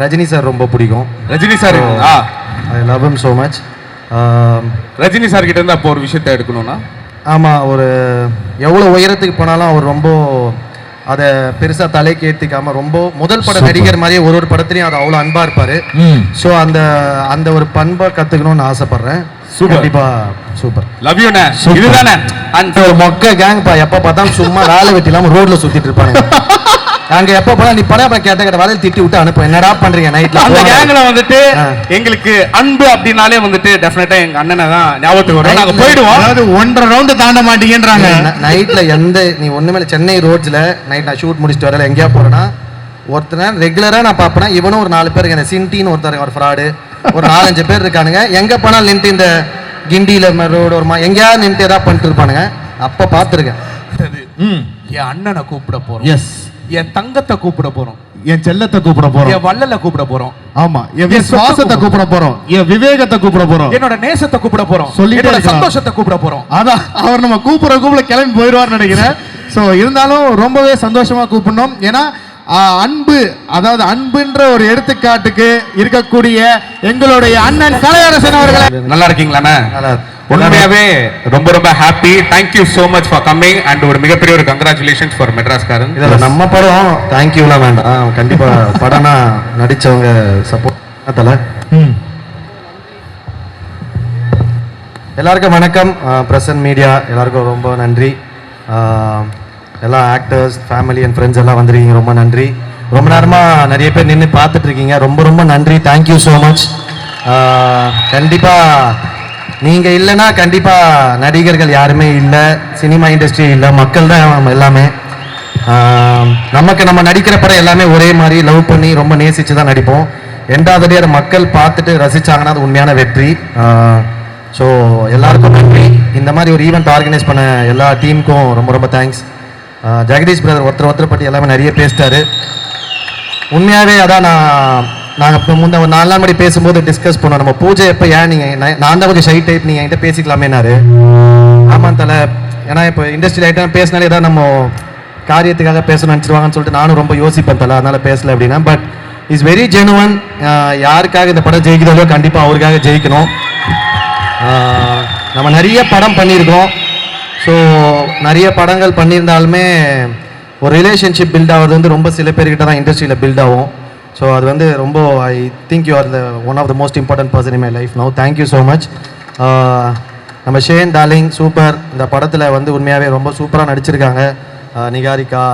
Rajini sir ரொம்ப பிடிக்கும். Rajini sir I love him so much. Rajini sir கிட்ட இருந்து அப்போ ஒரு விஷயத்தை எடுக்கணும்னா, ஆமாம், ஒரு எவ்வளோ உயரத்துக்கு போனாலும் அவர் ரொம்ப அதை பெருசாக தலைக்கு ஏற்றிக்காமல் ரொம்ப முதல் பட நடிகர் மாதிரியே ஒரு படத்துலையும் அது அவ்வளோ அன்பாக இருப்பார். ஸோ அந்த அந்த ஒரு பண்பை கற்றுக்கணும்னு ஆசைப்பட்றேன். கண்டிப்பா சூப்பர். லவ் யூ நே. இதுதானே அந்த ஒரு மொக்க கேங் பா, எப்போ பார்த்தாலும் சும்மா வேலை வெட்டி இல்லாமல் ரோட்ல சுத்திட்டு இருப்பாங்க. அங்க எப்ப போனா நீ படம் கேட்ட வேலையை திட்டி விட்டு அனுப்ப, என்னடா பண்றீங்க நைட்ல? அந்த கேங்ல வந்துட்டு எங்களுக்கு அன்பு அப்படினாலே வந்துட்டு டெஃபினட்டா எங்க அண்ணனை தான் ஞாபகத்துக்கு வரும். நாங்க போயிடுவோம். அதாவது 1.5 ரவுண்ட் தாண்ட மாட்டீங்கன்றாங்க. நைட்ல எந்த நீ ஒண்ணுமே சென்னை ரோட்ஸ்ல நைட் நான் ஷூட் முடிச்சுட்டு வரல எங்கேயா போறேன்னா ஒருத்தனை ரெகுலரா நான் பாப்பேன்னா இவனும் ஒரு 4 பேருக்கு இந்த சின்டின்னு ஒருத்தர் ஒரு ஃப்ராடு ஒரு 4-5 பேர் இருக்கானுங்க. எங்க போனாலும் நின்று இந்த கிண்டியில ரோடு ஒரு எங்கேயாவது நின்று ஏதாவது பண்ணிட்டு இருப்பானுங்க. அப்ப பாத்துருக்கேன். என் அண்ணனை கூப்பிட போறோம், எஸ், என் தங்கத்தை கூப்பிட போறோம், என் செல்லத்தை கூப்பிட போறோம், என் வள்ளலை கூப்பிட போறோம், ஆமா, என் விசுவாசத்தை கூப்பிட போறோம், என் விவேகத்தை கூப்பிட போறோம், என்னோட நேசத்தை கூப்பிட போறோம், என்னோட சந்தோஷத்தை கூப்பிட போறோம். அதான் அவர் நம்ம கூப்பிட கிளம்பி போயிடுவார்னு நினைக்கிறேன். ஸோ இருந்தாலும் ரொம்பவே சந்தோஷமா கூப்பிடணும். ஏன்னா அன்பு, அதாவது அன்புன்ற ஒரு எடுத்துக்காட்டுக்கு இருக்கக்கூடிய எங்களுடைய அண்ணன் கலையரசன் அவர்களே. நல்லா இருக்கீங்களா? உண்மையாவே ரொம்ப ரொம்ப happy. Thank you so much for coming and ஒரு மிகப்பெரிய ஒரு கங்க்ராச்சுலேஷன்ஸ் ஃபார் மெட்ராஸ்காரன். இதில் நம்ம படம் தேங்க்யூலாம் வேண்டாம், கண்டிப்பா படம்னா நடிச்சவங்க சப்போர்ட் தலை. எல்லாருக்கும் வணக்கம். பிரசன்ட் மீடியா எல்லாருக்கும் ரொம்ப நன்றி. எல்லா ஆக்டர்ஸ், ஃபேமிலி அண்ட் ஃப்ரெண்ட்ஸ் எல்லாம் வந்துருக்கீங்க, ரொம்ப நன்றி. ரொம்ப நேரமாக நிறைய பேர் நின்று பார்த்துட்டு இருக்கீங்க, ரொம்ப ரொம்ப நன்றி. Thank you so much. கண்டிப்பாக நீங்கள் இல்லைன்னா கண்டிப்பாக நடிகர்கள் யாருமே இல்லை, சினிமா இண்டஸ்ட்ரி இல்லை, மக்கள் தான் எல்லாமே. நம்ம நடிக்கிற படம் எல்லாமே ஒரே மாதிரி லவ் பண்ணி ரொம்ப நேசித்து தான் நடிப்போம். ரெண்டாவது அதை மக்கள் பார்த்துட்டு ரசித்தாங்கன்னா அது உண்மையான வெற்றி. ஸோ எல்லாருக்கும் நன்றி. இந்த மாதிரி ஒரு ஈவெண்ட் ஆர்கனைஸ் பண்ண எல்லா டீமுக்கும் ரொம்ப ரொம்ப தேங்க்ஸ். ஜெகதீஷ் பிரதர் ஒருத்தர் பற்றி எல்லாமே நிறைய பேசிட்டாரு. உண்மையாகவே அதான் நாங்கள் இப்போ முன்ன ஒரு 4 நாள் முன்னாடி பேசும்போது டிஸ்கஸ் பண்ணோம், நம்ம பூஜை எப்போ ஏன் நீங்கள் நான் தான் கொஞ்சம் ஷை டைப், நீங்கள் என்கிட்ட பேசிக்கலாமேனாரு. ஆமாம் தலை, ஏன்னா இப்போ இண்டஸ்ட்ரியல் ஐட்டம் பேசினாலே ஏதாவது நம்ம காரியத்துக்காக பேசணும்னு நினச்சிருவாங்கன்னு சொல்லிட்டு நானும் ரொம்ப யோசிப்பேன் தலை, அதனால் பேசலை அப்படின்னா. But is very genuine. யாருக்காக இந்த படம் ஜெயிக்கிறதோ கண்டிப்பாக அவருக்காக ஜெயிக்கணும். நம்ம நிறைய படம் பண்ணியிருக்கோம். ஸோ நிறைய படங்கள் பண்ணியிருந்தாலுமே ஒரு ரிலேஷன்ஷிப் பில்ட் ஆகிறது வந்து ரொம்ப சில பேர்கிட்ட தான் இண்டஸ்ட்ரியில் பில்ட் ஆகும். ஸோ அது வந்து ரொம்ப I think you are the one of the most important person in my life now. Thank you so much. நம்ம ஷேன் டார்லிங் சூப்பர். இந்த படத்தில் வந்து உண்மையாகவே ரொம்ப சூப்பராக நடிச்சிருக்காங்க. நிகாரிகா,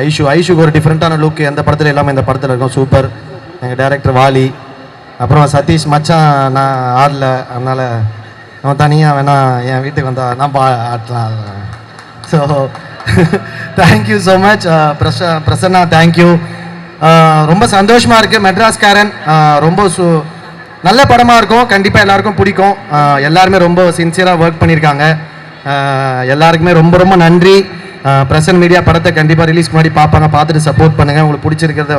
ஐஷுக்கு ஒரு டிஃப்ரெண்ட்டான லுக் எந்த படத்தில் இல்லாமல் இந்த படத்தில் இருக்கும். சூப்பர். எங்கள் டைரக்டர் வாலி, அப்புறம் சதீஷ் மச்சான் நான் ஆடல, அதனால் அவன் தனியாக வேணா என் வீட்டுக்கு வந்தால் நான் ஆட்டலாம். So thank you so much. Prasanna thank you. ரொம்ப சந்தோஷமாக இருக்குது. மெட்ராஸ்காரன் ரொம்ப நல்ல படமாக இருக்கும், கண்டிப்பாக எல்லாருக்கும் பிடிக்கும். எல்லாருமே ரொம்ப சின்சியராக ஒர்க் பண்ணியிருக்காங்க. எல்லாருக்குமே ரொம்ப ரொம்ப நன்றி. பிரசன்ட் மீடியா படத்தை கண்டிப்பாக ரிலீஸ் முன்னாடி பார்ப்பாங்க, பார்த்துட்டு சப்போர்ட் பண்ணுங்கள். உங்களுக்கு பிடிச்சிருக்கிறத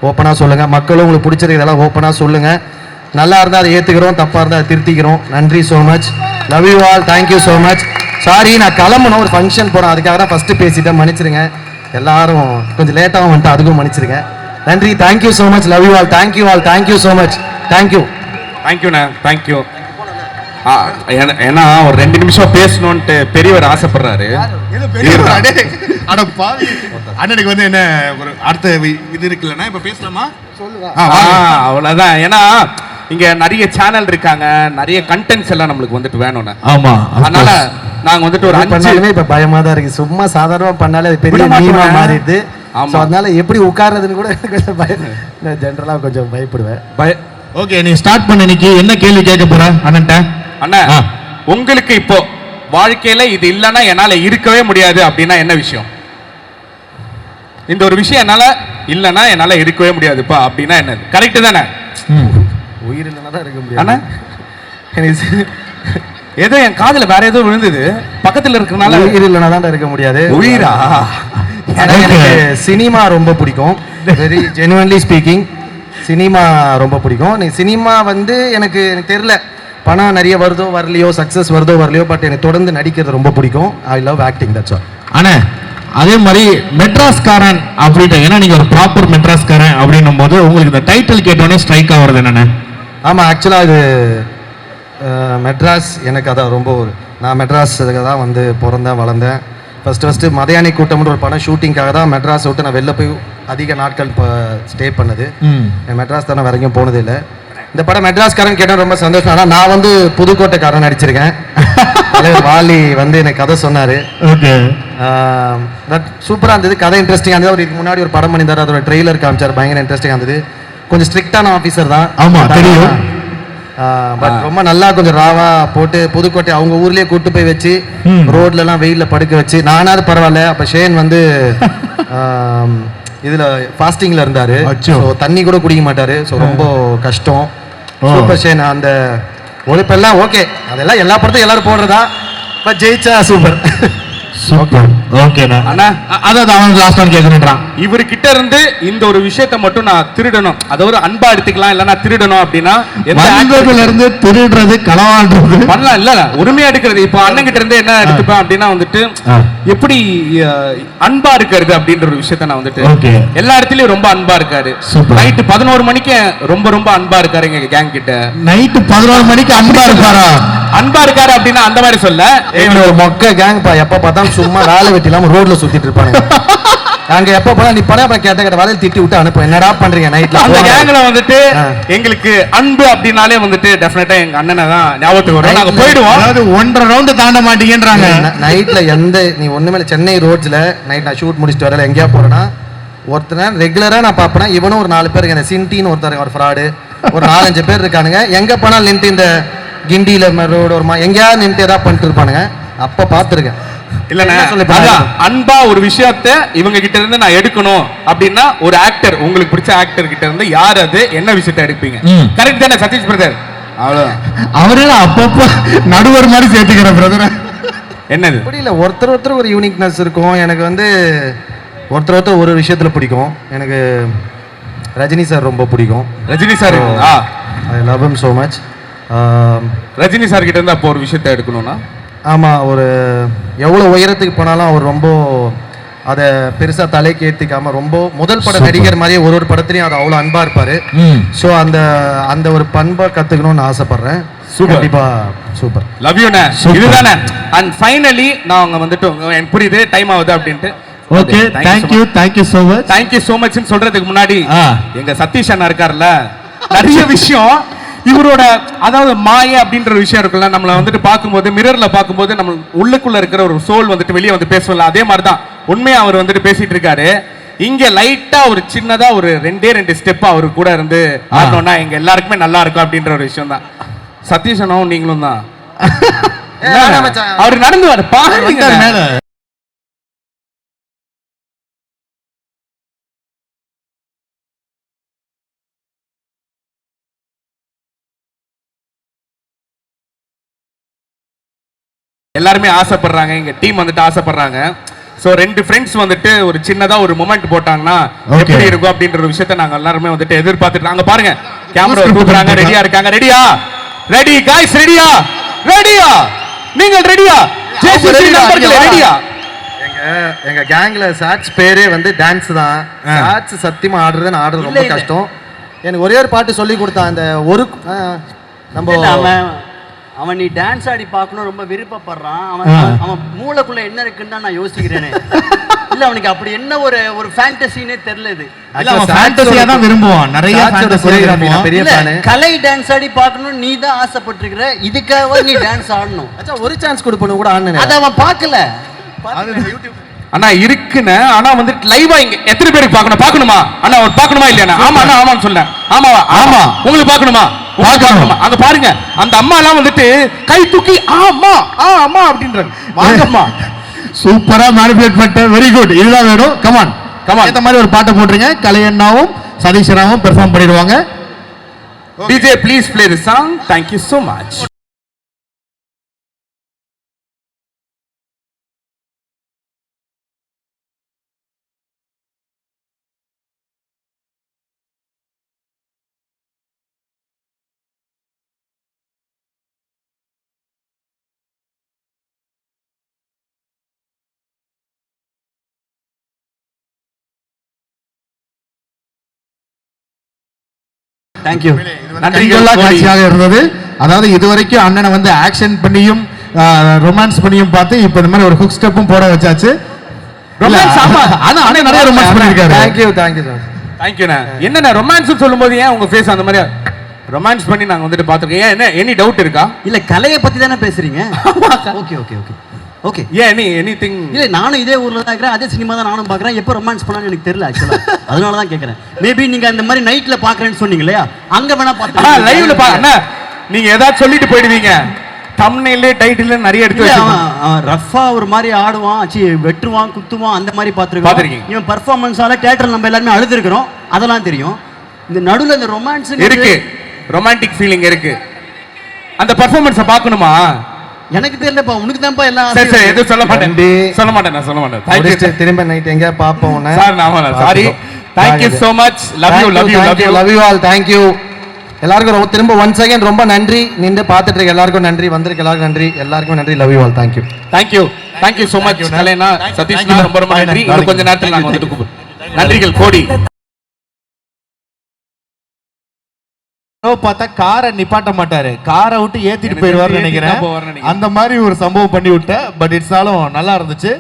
ஓப்பனாக சொல்லுங்கள், மக்களும் உங்களுக்கு பிடிச்சிருக்கிறதெல்லாம் ஓப்பனாக சொல்லுங்கள். நல்லா இருந்தால் அதை ஏற்றுக்கிறோம், தப்பாக இருந்தால் அதை திருத்திக்கிறோம். நன்றி so much. Love you all. Thank you so much. Sorry, நான் கிளம்பணும், ஒரு ஃபங்க்ஷன் போகிறோம், அதுக்காக தான் ஃபஸ்ட்டு பேசிட்டேன், மன்னிச்சிருங்க. எல்லாரும் கொஞ்சம் லேட்டாகவும் வந்துட்டு அதுக்கும் மன்னிச்சிருங்க. நன்றி. Thank you so much. Love you all. Thank you all. Thank you so much. Thank you. தேங்க்யூண்ணா. தேங்க்யூ. ஏன்னா ஒரு 2 நிமிஷம் பேசணும்ட்டு பெரியவர் ஆசைப்படுறாரு. அண்ணனுக்கு வந்து என்ன ஒரு அடுத்த இது இருக்குல்லண்ணா, இப்ப பேசலாமா? அவ்வளவுதான். ஏன்னா இங்க நிறைய சேனல் இருக்காங்க, நிறைய கண்டென்ட்ஸ் எல்லாம் நம்மளுக்கு வந்துட்டு வேணும்னா. ஆமா, அதனால நாங்க வந்துட்டு ஒரு 5 இப்ப பயமா தான் இருக்கு. சும்மா சாதாரணமா பண்ணாலே அது பெரிய மீமா மாறிடுது. அதனால எப்படி உட்கார்றதுன்னு கூட கொஞ்சம் ஜென்ரலா கொஞ்சம் பயப்படுவேன். ஓகே, நீ ஸ்டார்ட் பண்ண. இன்னைக்கு என்ன கேள்வி கேட்க போற அண்ணன்ட்ட? அண்ணா, உங்களுக்கு இப்போ வாழ்க்கையில இது இல்லைன்னா என்னால இருக்கவே முடியாது அப்படின்னா என்ன விஷயம்? இந்த ஒரு விஷயம் என்னால இல்லைன்னா என்னால இருக்கவே முடியாதுப்பா அப்படின்னா என்னது? கரெக்ட் தானே? உயிர் இல்லைன்னா தான் இருக்க முடியாது. ஏதோ என் காதுல வேற ஏதோ விழுந்தது, பக்கத்துல இருக்கறனால உயிர் இல்லைன்னா தான் இருக்க முடியாது. உயிரா? எனக்கு சினிமா ரொம்ப பிடிக்கும். வெரி ஜெனுவன்லி ஸ்பீக்கிங், சினிமா ரொம்ப பிடிக்கும். நீ சினிமா வந்து எனக்கு தெரியல, பணம் நிறைய வருதோ வரலையோ, சக்ஸஸ் வருதோ வரலையோ, பட் எனக்கு தொடர்ந்து நடிக்கிறது ரொம்ப பிடிக்கும். I love acting, that's all. அண்ணே, அதே மாதிரி மெட்ராஸ்காரன் அப்படின்ட்டு, ஏன்னா நீங்க ஒரு ப்ராப்பர் மெட்ராஸ்காரன் அப்படின்னும் போது உங்களுக்கு இந்த டைட்டில் கேட்டோடனே ஸ்ட்ரைக் ஆகுறது என்னென்ன? ஆமாம், ஆக்சுவலாக இது மெட்ராஸ் எனக்கு அதான் ரொம்ப நான் மெட்ராஸுக்கு தான் வந்து பிறந்தேன் வளர்ந்தேன். ஃபஸ்ட்டு மதையானி கூட்டம்ன்ற ஒரு படம் ஷூட்டிங்காக தான் மெட்ராஸை விட்டு நான் வெளில போய் அதிக நாட்கள் இப்போ ஸ்டே பண்ணது. மெட்ராஸ் தான் நான் வேற எங்கேயும் போனது இல்லை. இந்த படம் மெட்ராஸ்காரன் கேட்டால் ரொம்ப சந்தோஷம். ஆனால் நான் வந்து புதுக்கோட்டைக்காரன் நடிச்சிருக்கேன். தலைவர் வாலி வந்து எனக்கு கதை சொன்னார். ஓகே, பட் சூப்பராக இருந்தது, கதை இன்ட்ரெஸ்டிங்காக இருந்தது. அவர் இதுக்கு முன்னாடி ஒரு படம் பண்ணியிருந்தார், அதோட ட்ரெய்லர் காமிச்சார், பயங்கர இன்ட்ரெஸ்டிங்காக இருந்தது. கொஞ்சம் ஸ்ட்ரிக்டான ஆஃபீஸர் தான். ஆமாம் தெரியும். பட் ரொம்ப நல்லா கொஞ்சம் ராவா போட்டு புதுக்கோட்டை அவங்க ஊர்லயே கூட்டு போய் வச்சு ரோட்ல எல்லாம் வெயில்ல படுக்க வச்சு, நானாவது பரவாயில்ல. அப்ப ஷேன் வந்து இதுல ஃபாஸ்டிங்ல இருந்தாரு, தண்ணி கூட குடிக்க மாட்டாரு. ஸோ ரொம்ப கஷ்டம். Super Shane. அந்த உழைப்பெல்லாம் ஓகே, அதெல்லாம் எல்லா படத்தையும் எல்லாரும் போடுறதா. பட் ஜெயிச்சா சூப்பர். சூப்பர். ஓகேண்ணா. அண்ணா அதான் அவன் லாஸ்ட் ஒன் கேட்கறான். இவர்கிட்ட இருந்து இந்த ஒரு விஷயத்தை மட்டும் நான் திருடணும், அதை ஒரு அன்பா எடுத்துக்கலாம், இல்லைன்னா திருடணும் அப்படின்னா இருந்து திருடுறது களவாடுறது பண்ணலாம். இல்ல உரிமையா எடுக்கிறது. இப்போ அண்ணன் கிட்ட இருந்து என்ன எடுத்துப்பேன் அப்படின்னா வந்துட்டு எப்படி அன்பா இருக்கிறது அப்படின்ற ஒரு விஷயத்த நான் வந்துட்டு எல்லா இடத்துலயும் ரொம்ப அன்பா இருக்காரு. நைட்டு 11 மணிக்கு ரொம்ப ரொம்ப அன்பா இருக்காரு எங்க கேங் கிட்ட. நைட்டு 11 மணிக்கு அன்பா இருக்காரா? அன்பா இருக்காரு அப்படின்னா அந்த மாதிரி சொல்ல, ஒரு மொக்க கேங் பா. எப்ப பார்த்தாலும் சும்மா வேலை வெட்டி இல்லாம ரோட்ல சுத்திட்டு இருப்பாங்க. அங்க எப்ப போனா நீ படம் கேட்ட கேட்ட வேலையை திட்டி விட்டு அனுப்ப, என்னடா பண்றீங்க நைட்ல? அந்த கேங்ல வந்துட்டு எங்களுக்கு அன்பு அப்படின்னாலே வந்துட்டு டெஃபினட்டா எங்க அண்ணனை தான் ஞாபகத்துக்கு வரும். நாங்க போயிடுவோம். அதாவது 1.5 ரவுண்ட் தாண்ட மாட்டீங்கன்றாங்க. நைட்ல எந்த நீ ஒண்ணுமே சென்னை ரோட்ஸ்ல நைட் நான் ஷூட் முடிச்சுட்டு வரல எங்கேயா போறேன்னா ஒருத்தனை ரெகுலரா நான் பாப்பேன். இவனும் ஒரு 4 பேர், இந்த சின்டின்னு ஒருத்தர், ஒரு ஃப்ராடு, ஒரு 4-5 பேர் இருக்கானுங்க. எங்க போனாலும் நின்று இந்த கிண்டியில ரோடு ஒரு எங்கேயாவது நின்று ஏதாவது பண்ணிட்டு இருப்பானுங்க. அப்ப பாத்துருக்கேன். அன்பா ஒரு விஷயத்த இவங்க கிட்ட இருந்து நான் எடுக்கணும் அப்படின்னா ஒரு ஆக்டர், உங்களுக்கு பிடிச்ச ஆக்டர் கிட்ட இருந்து யார் அது என்ன விஷயத்த எடுப்பீங்க? கரெக்ட் தானே சதீஷ் பிரதர்? அவ்வளவுதான். அவரு அப்பப்போ நடுவர் மாதிரி சேர்த்துக்கிற பிரதர். என்னது புரியல. ஒருத்தர் ஒரு யூனிக்னஸ் இருக்கும். எனக்கு வந்து ஒருத்தர் ஒரு விஷயத்துல பிடிக்கும். எனக்கு ரஜினி சார் ரொம்ப பிடிக்கும். Rajini sir I love him so much. Rajini sir கிட்ட இருந்து அப்போ ஒரு விஷயத்த எடுக்கணும்னா ஆமாம், ஒரு எவ்வளோ உயரத்துக்கு போனாலும் அவர் ரொம்ப அதை பெருசாக தலைக்கு ஏற்றிக்காம ரொம்ப முதல் பட நடிகர் மாதிரியே ஒரு படத்துலையும் அது அவ்வளோ அன்பாக இருப்பார். ஸோ அந்த ஒரு பண்பை கற்றுக்கணும்னு ஆசைப்பட்றேன். கண்டிப்பா சூப்பர். Love you. இதுதானே. அண்ட் ஃபைனலி நான் வந்துட்டு எனக்கு புரியுது டைம் ஆகுது அப்படின்ட்டு. Okay, thank you so much சொல்றதுக்கு முன்னாடி எங்க சதீஷ் அண்ணா இருக்கார்ல, நிறைய விஷயம் இவரோட அதாவது மாய அப்படின்ற விஷயம் இருக்குல்ல, நம்மளை வந்துட்டு பார்க்கும்போது மிரர்ல பார்க்கும்போது நம்ம உள்ளுக்குள்ள இருக்கிற ஒரு சோல் வந்துட்டு வெளியே வந்து பேசல. அதே மாதிரி தான் உண்மையா அவர் வந்துட்டு பேசிட்டு இருக்காரு. இங்க லைட்டா ஒரு சின்னதா ஒரு 2 ஸ்டெப் அவரு கூட இருந்து ஆடணும்னா எங்க எல்லாருக்குமே நல்லா இருக்கும் அப்படின்ற ஒரு விஷயம் தான். சதீஷ் அண்ணாவும் நீங்களும் தான். அவர் நடந்து வர பாருங்க. எல்லாருமே ஆசைப்படுறாங்க, எங்க டீம் வந்துட்டு ஆசைப்படுறாங்க. சோ 2 ஃப்ரெண்ட்ஸ் வந்துட்டு ஒரு சின்னதா ஒரு மொமெண்ட் போட்டாங்கன்னா எப்படி இருக்கும் அப்படின்ற ஒரு விஷயத்தை நாங்க எல்லாருமே வந்துட்டு எதிர்பார்த்துட்டு நாங்க பாருங்க. கேமரா கூப்பிடுறாங்க, ரெடியா இருக்காங்க. ரெடியா? ரெடி गाइस, ரெடியா? ரெடியா? நீங்கள் ரெடியா? ஜேசிசி நம்பர்களே ரெடியா? எங்க கேங்ல சாட்ஸ் பேரே வந்து டான்ஸ் தான். சாட்ஸ் சத்தியமா ஆடுறது ரொம்ப கஷ்டம். எனக்கு ஒரே ஒரு பாட்டு சொல்லி கொடுத்தான். அந்த ஒரு நம்ம அவன் நீ டான்ஸ் ஆடி பார்க்கணும் ரொம்ப விருப்பப்படுறான். அவன் மூளைக்குள்ள என்ன இருக்குன்னு தான் நான் யோசிக்கிறேனே. இல்ல அவனுக்கு அப்படி என்ன ஒரு ஃபேண்டசினே தெரியல. இது ஃபேண்டசியா தான் விரும்புவான். நிறைய ஃபேண்டசி பெரிய ஃபேன். கலை டான்ஸ் ஆடி பார்க்கணும் நீ தான் ஆசைப்பட்டிருக்கிற. இதுக்காக நீ டான்ஸ் ஆடணும். அச்சா ஒரு சான்ஸ் கொடுப்பணும் கூட ஆடுனேன். அத அவன் பார்க்கல. அண்ணா இருக்குன்னு ஆனா வந்து லைவா இங்க எத்தனை பேருக்கு பார்க்கணுமா? அண்ணா அவர் பார்க்கணுமா இல்லையா? ஆமா அண்ணா ஆமான்னு சொல்றேன். ஆமா உங்களுக்கு பார்க்கணுமா? அங்க பாருங்க, அந்த அம்மா எல்லாம் வந்துட்டு கை தூக்கி ஆமா அப்படின்றாங்க. வாங்கம்மா. சூப்பரா மேனிபுலேட் பண்ணிட்ட. Very good. இதுதான் வேணும். கமான் இந்த மாதிரி ஒரு பாட்டை போட்டுருங்க. கலையண்ணாவும் சதீஷராவும் பெர்ஃபார்ம் பண்ணிடுவாங்க. DJ please play the song. Thank you so much. Thank you. கண்கொள்ளா காட்சியாக இருந்தது. அதாவது இதுவரைக்கும் அண்ணனை வந்து ஆக்ஷன் பண்ணியும் ரொமான்ஸ் பண்ணியும் பார்த்து இப்போ இந்த மாதிரி ஒரு ஹுக் ஸ்டெப்பும் போட வச்சாச்சு. ரொமான்ஸ் ஆமா. ஆனா அண்ணன் நிறைய ரொமான்ஸ் பண்ணிருக்காரு. Thank you sir. தேங்க்யூண்ணா. என்னண்ணா ரொமான்ஸ் சொல்லும்போது ஏன் உங்க ஃபேஸ் அந்த மாதிரி ரொமான்ஸ் பண்ணி நாங்க வந்துட்டு பார்த்துருக்கோம். ஏன் என்ன எனி டவுட் இருக்கா? இல்ல கலையை பத்தி தானே பேசுறீங்க. Okay okay okay okay. ஏன் எனிதிங்? இல்ல நானும் இதே ஊர்ல தான் இருக்கிறேன், அதே சினிமா தான் நானும் பாக்குறேன். எப்போ ரொமான்ஸ் பண்ணான்னு எனக்கு தெரியல ஆக்சுவலா. அதனால தான் கேக்குறேன். மேபி நீங்க அந்த மாதிரி நைட்ல பாக்குறேன்னு சொன்னீங்க இல்லையா, அங்க வேணா பாத்து லைவ்ல பாருங்க. நீங்க ஏதாவது சொல்லிட்டு போயிடுவீங்க. தம்ப்நெயில்ல டைட்டில்ல நிறைய எடுத்து வச்சிருக்கோம். ரஃபா ஒரு மாதிரி ஆடுவான், வெட்டுவான், குத்துவான், அந்த மாதிரி பாத்துருக்கோம். இவன் பெர்ஃபார்மன்ஸால தியேட்டர்ல நம்ம எல்லாரும் அழுது இருக்கிறோம், அதெல்லாம் தெரியும். இந்த நடுவுல இந்த ரொமான்ஸ் இருக்கு, ரொமான்டிக் ஃபீலிங் இருக்கு. அந்த பெர்ஃபார்மன்ஸ பார்க்கணுமா? எனக்கு தெரியலப்பா, உனக்கு தான்ப்பா எல்லாம். சரி சரி, எதுவும் சொல்ல மாட்டேன். நான் சொல்ல மாட்டேன். Thank you. திரும்ப நைட் எங்க பாப்போம் சார். நான் sorry. Thank you so much. love you all. thank you எல்லாருக்கும் திரும்ப ஒன் செகண்ட் ரொம்ப நன்றி. நின்று பார்த்துட்டு இருக்க எல்லாருக்கும் நன்றி, வந்திருக்க எல்லாருக்கும் நன்றி, எல்லாருக்கும் நன்றி. Love you all. Thank you so much. கலைனா சதீஷ்னா ரொம்ப ரொம்ப நன்றி. இன்னும் கொஞ்ச நேரத்துல நாங்க வந்துட்டு கூப்பிடுறோம். நன்றிகள் கோடி. பார்த்தா காரை நிப்பாட்ட மாட்டாரு, காரை விட்டு ஏத்திட்டு போயிடுவார்னு நினைக்கிறேன். அந்த மாதிரி ஒரு சம்பவம் பண்ணி விட்டேன். பட் இட்ஸாலும் நல்லா இருந்துச்சு.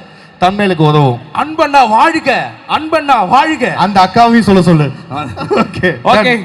தன்மையிலுக்கு உதவும். அன்பண்ணா வாழ்க, அன்பண்ணா வாழ்க. அந்த அக்காவையும் சொல்ல சொல்லு. ஓகே.